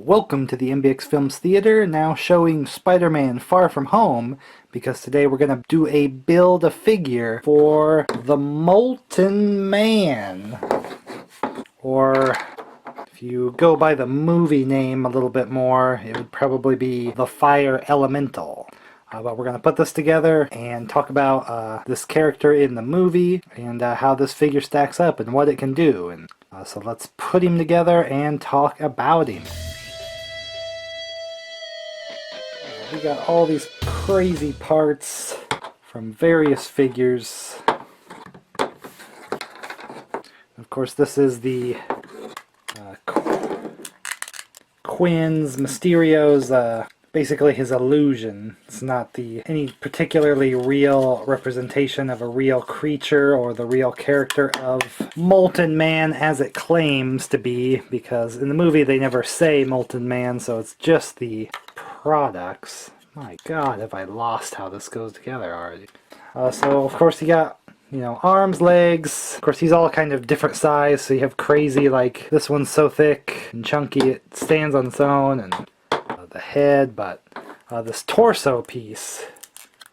Welcome to the MBX Films Theater, now showing Spider-Man Far From Home, because today we're going to do a build-a-figure for the Molten Man. Or, if you go by the movie name a little bit more, it would probably be the Fire Elemental. But we're going to put this together and talk about this character in the movie and how this figure stacks up and what it can do. And so let's put him together and talk about him. We got all these crazy parts from various figures. Of course, this is the Quinn's, Mysterio's, basically his illusion. It's not any particularly real representation of a real creature or the real character of Molten Man as it claims to be, because in the movie they never say Molten Man, so it's just the products. My god, have I lost how this goes together already. So of course you got, arms, legs. Of course he's all kind of different size, so you have crazy, like this one's so thick and chunky it stands on its own, and the head, but this torso piece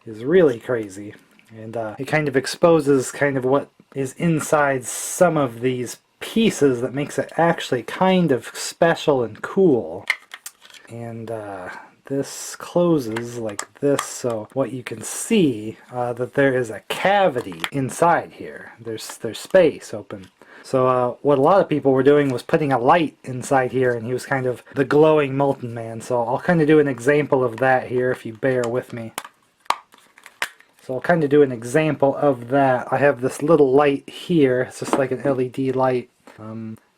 is really crazy, and it kind of exposes kind of what is inside some of these pieces that makes it actually kind of special and cool. And this closes like this, so what you can see that there is a cavity inside here. There's space open. So what a lot of people were doing was putting a light inside here, and he was kind of the glowing Molten Man. So I'll kind of do an example of that here if you bear with me. So I'll kind of do an example of that. I have this little light here. It's just like an LED light.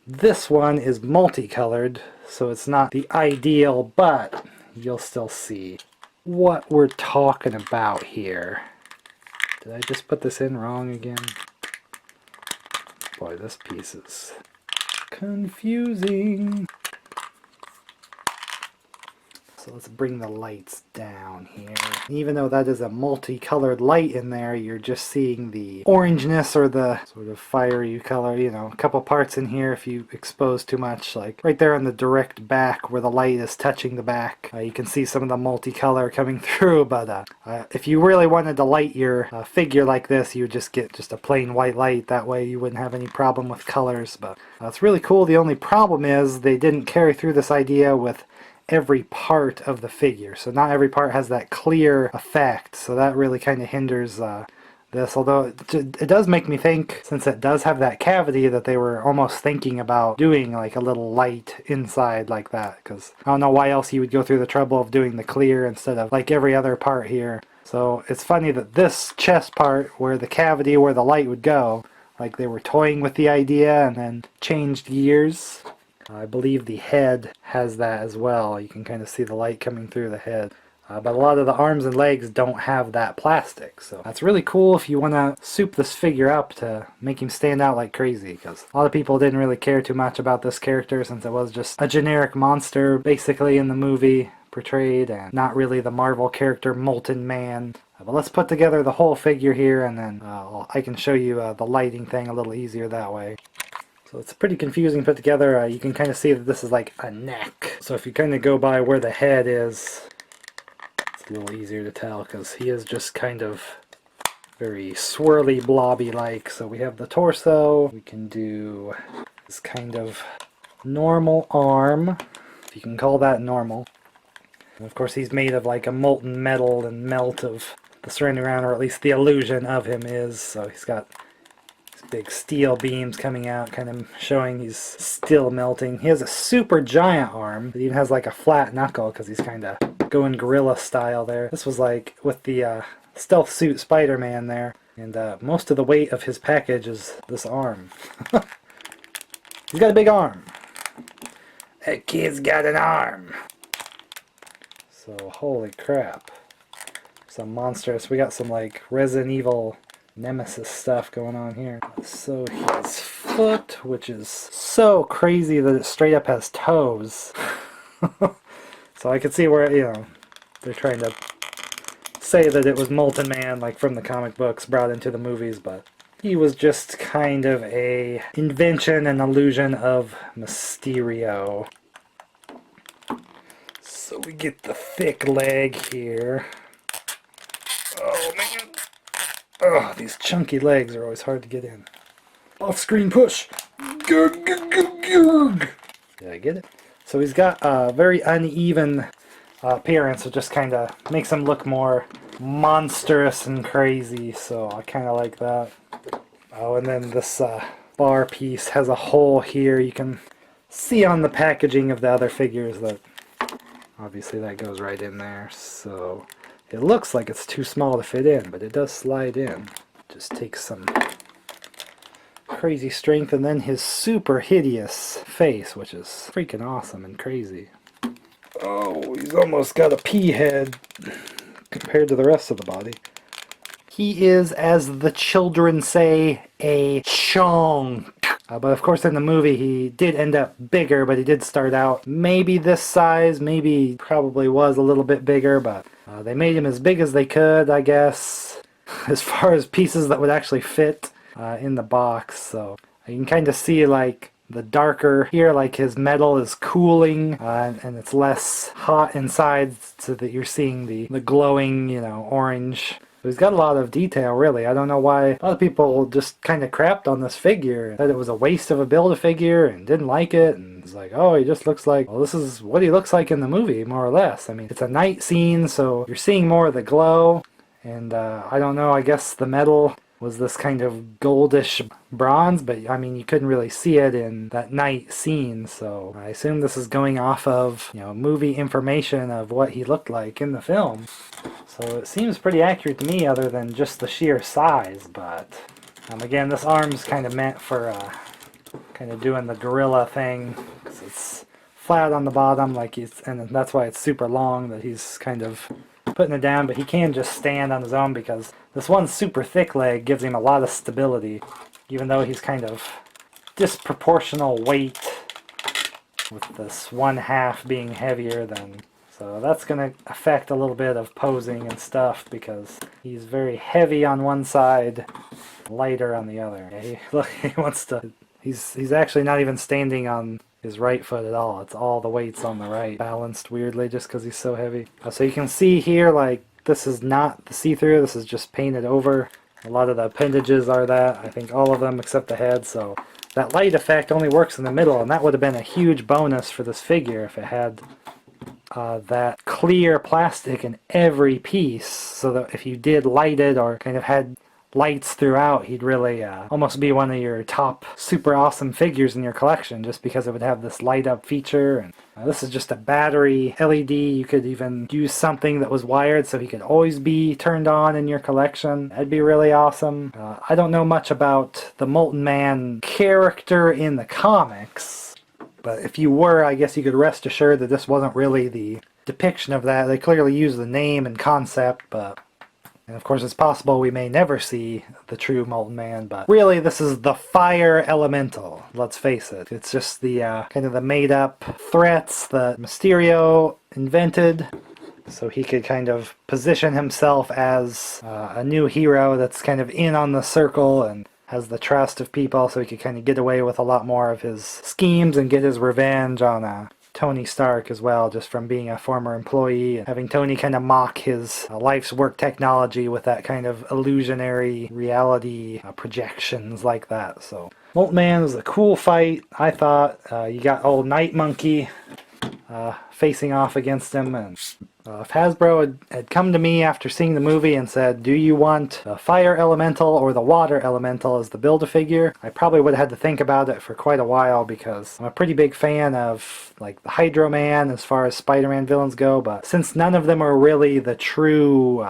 This one is multicolored, so it's not the ideal, but you'll still see what we're talking about here. Did I just put this in wrong again? Boy, this piece is confusing. So let's bring the lights down here. Even though that is a multicolored light in there, you're just seeing the orangeness or the sort of fiery color, a couple parts in here if you expose too much, like right there on the direct back where the light is touching the back. You can see some of the multicolor coming through, but if you really wanted to light your figure like this, you would just get just a plain white light. That way you wouldn't have any problem with colors, but it's really cool. The only problem is they didn't carry through this idea with every part of the figure, so not every part has that clear effect, so that really kind of hinders this, although it does make me think, since it does have that cavity, that they were almost thinking about doing like a little light inside like that, because I don't know why else you would go through the trouble of doing the clear instead of like every other part here. So it's funny that this chest part, where the cavity where the light would go, like they were toying with the idea and then changed gears. I believe the head has that as well. You can kind of see the light coming through the head. But a lot of the arms and legs don't have that plastic. So that's really cool if you want to soup this figure up to make him stand out like crazy. Because a lot of people didn't really care too much about this character, since it was just a generic monster basically in the movie portrayed, and not really the Marvel character Molten Man. But let's put together the whole figure here, and then I can show you the lighting thing a little easier that way. So it's pretty confusing put together. You can kind of see that this is like a neck. So if you kind of go by where the head is, it's a little easier to tell, because he is just kind of very swirly, blobby-like. So we have the torso. We can do this kind of normal arm, if you can call that normal. And of course he's made of like a molten metal and melt of the surrounding around, or at least the illusion of him is. So he's got big steel beams coming out, kind of showing he's still melting. He has a super giant arm that even has like a flat knuckle, because he's kind of going gorilla style there. This was like with the stealth suit Spider-Man there, and most of the weight of his package is this arm. He's got a big arm. That kid's got an arm. So holy crap. Some monstrous. We got some like Resident Evil Nemesis stuff going on here. So his foot, which is so crazy that it straight up has toes. So I could see where, they're trying to say that it was Molten Man, like from the comic books, brought into the movies, but he was just kind of a invention and illusion of Mysterio. So we get the thick leg here. Oh man. Oh, these chunky legs are always hard to get in. Off-screen push. Gug, gug, gug, gug. Did I get it? So he's got a very uneven appearance. It just kind of makes him look more monstrous and crazy. So I kind of like that. Oh, and then this bar piece has a hole here. You can see on the packaging of the other figures that obviously that goes right in there. So it looks like it's too small to fit in, but it does slide in. Just takes some crazy strength, and then his super hideous face, which is freaking awesome and crazy. Oh, he's almost got a pea head compared to the rest of the body. He is, as the children say, a chonk. But of course in the movie he did end up bigger, but he did start out maybe this size, maybe probably was a little bit bigger, but they made him as big as they could, I guess, as far as pieces that would actually fit in the box. So you can kind of see like the darker here, like his metal is cooling and it's less hot inside, so that you're seeing the glowing, you know, orange. So he's got a lot of detail, really. I don't know why a lot of people just kind of crapped on this figure, said it was a waste of a Build-A-Figure and didn't like it, and it's like, oh, he just looks like, well, this is what he looks like in the movie, more or less. I mean, it's a night scene, so you're seeing more of the glow, and I don't know, I guess the metal was this kind of goldish bronze, but I mean you couldn't really see it in that night scene, so I assume this is going off of, you know, movie information of what he looked like in the film. So it seems pretty accurate to me, other than just the sheer size. But again, this arm's kind of meant for kind of doing the gorilla thing, because it's flat on the bottom, like and that's why it's super long, that he's kind of putting it down, but he can just stand on his own because this one super thick leg gives him a lot of stability, even though he's kind of disproportional weight with this one half being heavier than. So that's going to affect a little bit of posing and stuff, because he's very heavy on one side, lighter on the other. Yeah, look, he wants to. He's actually not even standing on his right foot at all. It's all the weights on the right, balanced weirdly just because he's so heavy. So you can see here, like, this is not the see-through, this is just painted over. A lot of the appendages are that, I think all of them except the head, so that light effect only works in the middle, and that would have been a huge bonus for this figure if it had that clear plastic in every piece, so that if you did light it or kind of had lights throughout, he'd really almost be one of your top super awesome figures in your collection, just because it would have this light up feature. And this is just a battery LED. You could even use something that was wired so he could always be turned on in your collection. That'd be really awesome. I don't know much about the Molten Man character in the comics, but if you were, I guess you could rest assured that this wasn't really the depiction of that. They clearly used the name and concept, but and of course it's possible we may never see the true Molten Man, but really this is the fire elemental, let's face it. It's just the kind of the made up threats that Mysterio invented so he could kind of position himself as a new hero that's kind of in on the circle and has the trust of people, so he could kind of get away with a lot more of his schemes and get his revenge on Tony Stark as well, just from being a former employee and having Tony kind of mock his life's work technology with that kind of illusionary reality projections like that. So Molten Man was a cool fight, I thought. You got old Night Monkey facing off against him, and if Hasbro had come to me after seeing the movie and said, do you want the fire elemental or the water elemental as the Build-A-Figure, I probably would have had to think about it for quite a while, because I'm a pretty big fan of like the Hydro Man as far as Spider-Man villains go, but since none of them are really the true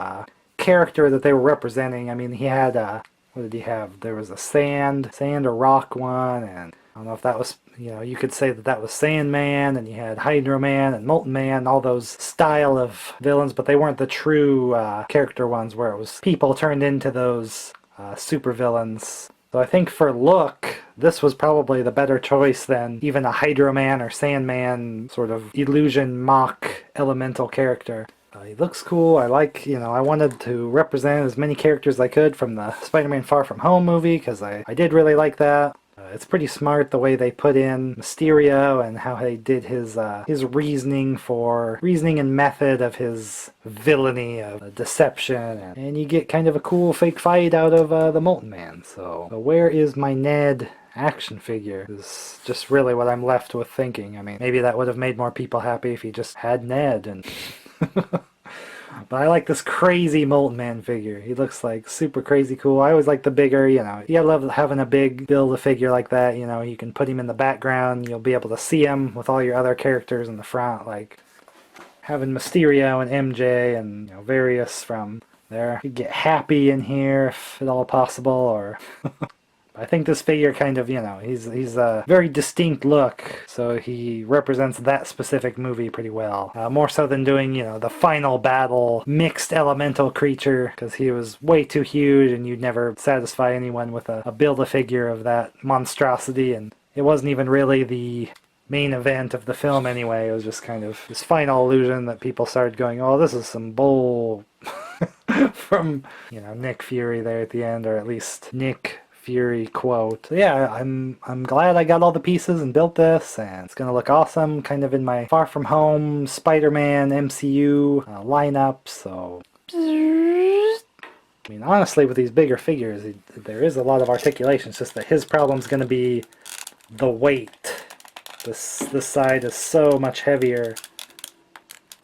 character that they were representing, I mean, he had, what did he have? There was a sand or rock one, and I don't know if that was, you know, you could say that that was Sandman, and you had Hydro Man and Molten Man, all those style of villains, but they weren't the true character ones where it was people turned into those super villains. So I think for look, this was probably the better choice than even a Hydro Man or Sandman sort of illusion mock elemental character. He looks cool. I like, you know, I wanted to represent as many characters as I could from the Spider-Man Far From Home movie, because I did really like that. It's pretty smart the way they put in Mysterio and how they did his reasoning and method of his villainy of deception, and you get kind of a cool fake fight out of the Molten Man. So where is my Ned action figure is just really what I'm left with thinking. I mean, maybe that would have made more people happy if he just had Ned. And but I like this crazy Molten Man figure. He looks like super crazy cool. I always like the bigger, you know. Yeah, I love having a big Build-A-Figure like that, you know. You can put him in the background. You'll be able to see him with all your other characters in the front, like having Mysterio and MJ and, you know, various from there. You get Happy in here if at all possible, or I think this figure kind of, you know, he's a very distinct look, so he represents that specific movie pretty well. More so than doing, you know, the final battle mixed elemental creature, because he was way too huge and you'd never satisfy anyone with a Build-A-Figure of that monstrosity, and it wasn't even really the main event of the film anyway. It was just kind of this final illusion that people started going, oh, this is some bull from, you know, Nick Fury there at the end, or at least Nick Fury quote. So yeah, I'm glad I got all the pieces and built this, and it's gonna look awesome, kind of in my Far From Home Spider-Man MCU lineup. So I mean, honestly, with these bigger figures, there is a lot of articulation. It's just that his problem's gonna be the weight. This side is so much heavier.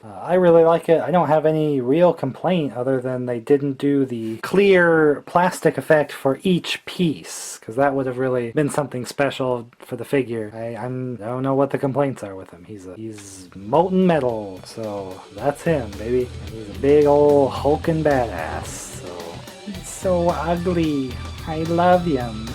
I really like it. I don't have any real complaint other than they didn't do the clear plastic effect for each piece, because that would have really been something special for the figure. I don't know what the complaints are with him. He's molten metal, so that's him, baby. And he's a big old hulking badass. So he's so ugly. I love him.